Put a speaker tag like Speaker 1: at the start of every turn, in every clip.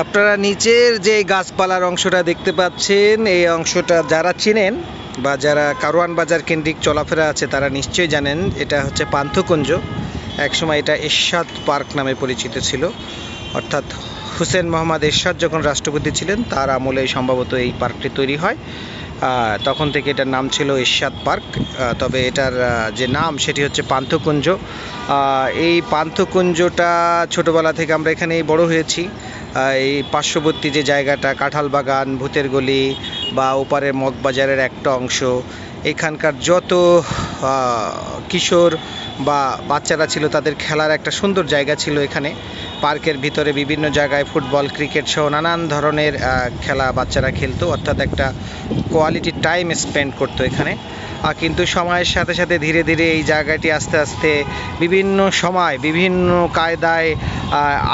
Speaker 1: আপনারা নিচের যে গাছপালার অংশটা দেখতে পাচ্ছেন, এই অংশটা যারা চিনেন বা যারা কারওয়ান বাজার কেন্দ্রিক চলাফেরা আছে তারা নিশ্চয়ই জানেন এটা হচ্ছে পান্থকুঞ্জ। একসময় এটা এরশাদ পার্ক নামে পরিচিত ছিল, অর্থাৎ হুসেন মোহাম্মদ এরশাদ যখন রাষ্ট্রপতি ছিলেন তার আমলে সম্ভবত এই পার্কটি তৈরি হয়। তখন থেকে এটার নাম ছিল এরশাদ পার্ক, তবে এটার যে নাম সেটি হচ্ছে পান্থকুঞ্জ। এই পান্থকুঞ্জটা ছোটোবেলা থেকে আমরা এখানেই বড় হয়েছি। এই পার্শ্ববর্তী যে জায়গাটা কাঁঠাল বাগান, ভূতের গলি বা ওপারের মগবাজারের একটা অংশ, এখানকার যত কিশোর বা বাচ্চারা ছিল তাদের খেলার একটা সুন্দর জায়গা ছিল এখানে। পার্কের ভিতরে বিভিন্ন জায়গায় ফুটবল, ক্রিকেট সহ নানান ধরনের খেলা বাচ্চারা খেলতো, অর্থাৎ একটা কোয়ালিটি টাইম স্পেন্ড করতো এখানে। কিন্তু সময়ের সাথে সাথে ধীরে ধীরে এই জায়গাটি আস্তে আস্তে বিভিন্ন সময় বিভিন্ন কায়দায়,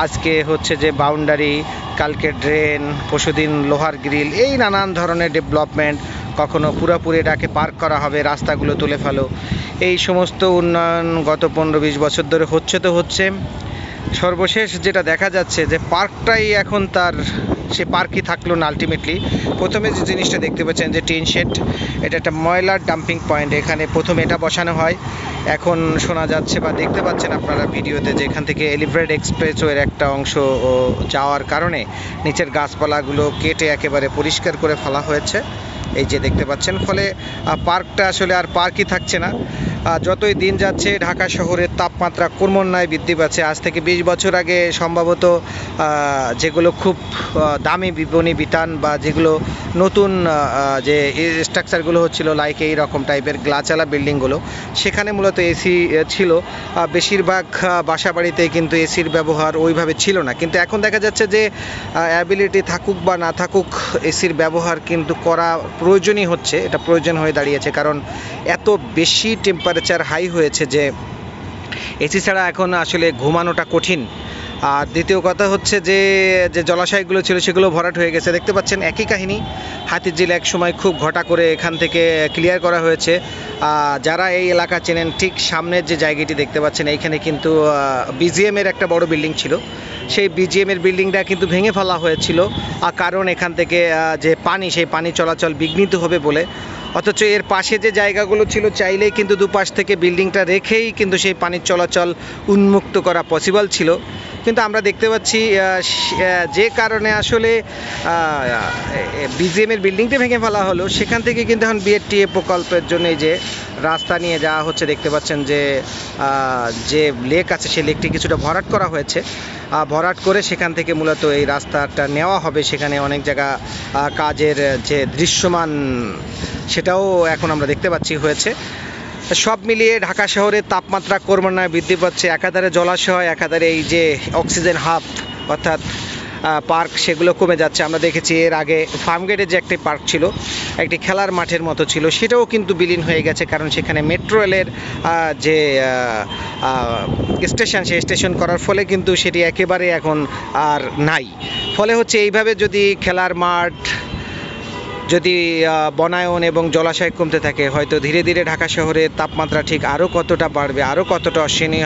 Speaker 1: আজকে হচ্ছে যে বাউন্ডারি, কালকে ড্রেন, পরশুদিন লোহার গ্রিল, এই নানান ধরনের ডেভেলপমেন্ট, কখনো পুরোপুরি এটাকে পার্ক করা হবে, রাস্তাগুলো তুলে ফেলো, এই সমস্ত উন্নয়ন গত 15-20 বছর ধরে হচ্ছে। সর্বশেষ যেটা দেখা যাচ্ছে যে পার্কটাই এখন তার সে পার্কই থাকলো না আলটিমেটলি। প্রথমে যে জিনিসটা দেখতে পাচ্ছেন যে টিন শেড, এটা একটা ময়লার ডাম্পিং পয়েন্ট, এখানে প্রথমে এটা বসানো হয়। এখন শোনা যাচ্ছে বা দেখতে পাচ্ছেন আপনারা ভিডিওতে যে এখান থেকে এলিভেটেড এক্সপ্রেসওয়ের একটা অংশ যাওয়ার কারণে নিচের গাছপালাগুলো কেটে একেবারে পরিষ্কার করে ফেলা হয়েছে, এই যে দেখতে পাচ্ছেন। ফলে পার্কটা আসলে আর পার্কই থাকছে না। যতই দিন যাচ্ছে ঢাকা শহরের তাপমাত্রা ক্রমান্বয়ে বৃদ্ধি পাচ্ছে। আজ থেকে 20 বছর আগে সম্ভবত যেগুলো খুব দামি বিপণী বিতান বা যেগুলো নতুন যে স্ট্রাকচারগুলো হচ্ছিল লাইক এই রকম টাইপের গ্লাচালা বিল্ডিংগুলো, সেখানে মূলত এসি ছিল। বেশিরভাগ বাসা বাড়িতে কিন্তু এসির ব্যবহার ওইভাবে ছিল না, কিন্তু এখন দেখা যাচ্ছে যে অ্যাবিলিটি থাকুক বা না থাকুক এসির ব্যবহার কিন্তু করা প্রয়োজনই হচ্ছে, এটা প্রয়োজন হয়ে দাঁড়িয়েছে। কারণ এত বেশি টেম্পারেচার হাই হয়েছে যে এসি ছাড়া এখন আসলে ঘুমানোটা কঠিন। আর দ্বিতীয় কথা হচ্ছে যে যে জলাশয়গুলো ছিল সেগুলো ভরাট হয়ে গেছে। দেখতে পাচ্ছেন একই কাহিনী, হাতিরঝিল এক সময় খুব ঘটা করে এখান থেকে ক্লিয়ার করা হয়েছে। যারা এই এলাকা চেনেন, ঠিক সামনের যে জায়গাটি দেখতে পাচ্ছেন এইখানে কিন্তু বিজিএমের একটা বড় বিল্ডিং ছিল, সেই বিজিএমের বিল্ডিংটা কিন্তু ভেঙে ফেলা হয়েছিল, কারণ এখান থেকে যে পানি, সেই পানি চলাচল বিঘ্নিত হবে বলে। অথচ এর পাশে যে জায়গাগুলো ছিল চাইলেই কিন্তু দুপাশ থেকে বিল্ডিংটা রেখেই কিন্তু সেই পানির চলাচল উন্মুক্ত করা পসিবল ছিল। কিন্তু আমরা দেখতে পাচ্ছি যে কারণে আসলে বিজিএমের বিল্ডিংটা ভেঙে ফেলা হলো, সেখান থেকে কিন্তু এখন বিআরটিএ প্রকল্পের জন্য যে রাস্তা নিয়ে যাওয়া হচ্ছে। দেখতে পাচ্ছেন যে যে লেক আছে সেই লেকটি কিছুটা ভরাট করা হয়েছে, ভরাট করে সেখান থেকে মূলত এই রাস্তাটা নেওয়া হবে। সেখানে অনেক জায়গা কাজের যে দৃশ্যমান সেটাও এখন আমরা দেখতে পাচ্ছি হয়েছে। সব মিলিয়ে ঢাকা শহরের তাপমাত্রা ক্রমান্বয়ে বৃদ্ধি পাচ্ছে। একাধারে জলাশয়, একাধারে এই যে অক্সিজেন হাব অর্থাৎ পার্ক, সেগুলো কমে যাচ্ছে। আমরা দেখেছি এর আগে ফার্মগেটে যে একটি পার্ক ছিল, একটি খেলার মাঠের মতো ছিল, সেটাও কিন্তু বিলীন হয়ে গেছে, কারণ সেখানে মেট্রো রেলের যে স্টেশন, সেই স্টেশন করার ফলে কিন্তু সেটি একেবারে এখন আর নাই। ফলে হচ্ছে এইভাবে যদি খেলার মাঠ, যদি বনায়ন এবং জলাশয় কমতে থাকে, হয়তো ধীরে ধীরে ঢাকা শহরের তাপমাত্রা ঠিক আরও কতটা বাড়বে, আরও কতটা অসহনীয়